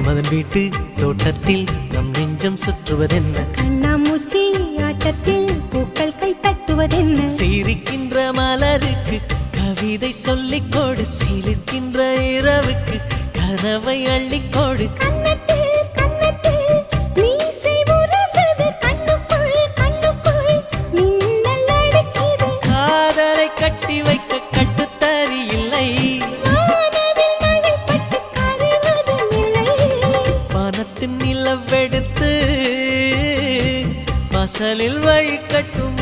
மன்மதன் வீட்டு தோட்டத்தில் நம் நெஞ்சம் சுற்றுவதென்ன? கண்ணாமூச்சி ஆட்டத்தில் பூக்கள் கை தட்டுவதென்ன? சிரிக்கின்ற மலருக்கு கவிதை சொல்லிக்கோடு, சிலிர்க்கின்ற இரவுக்கு கனவை அள்ளிக்கோடு. காதலை கட்டி வைக்க கட்டுத்தறி இல்லை, வானத்தின் நிலவெடுத்து வாசலில் வழி கட்டும்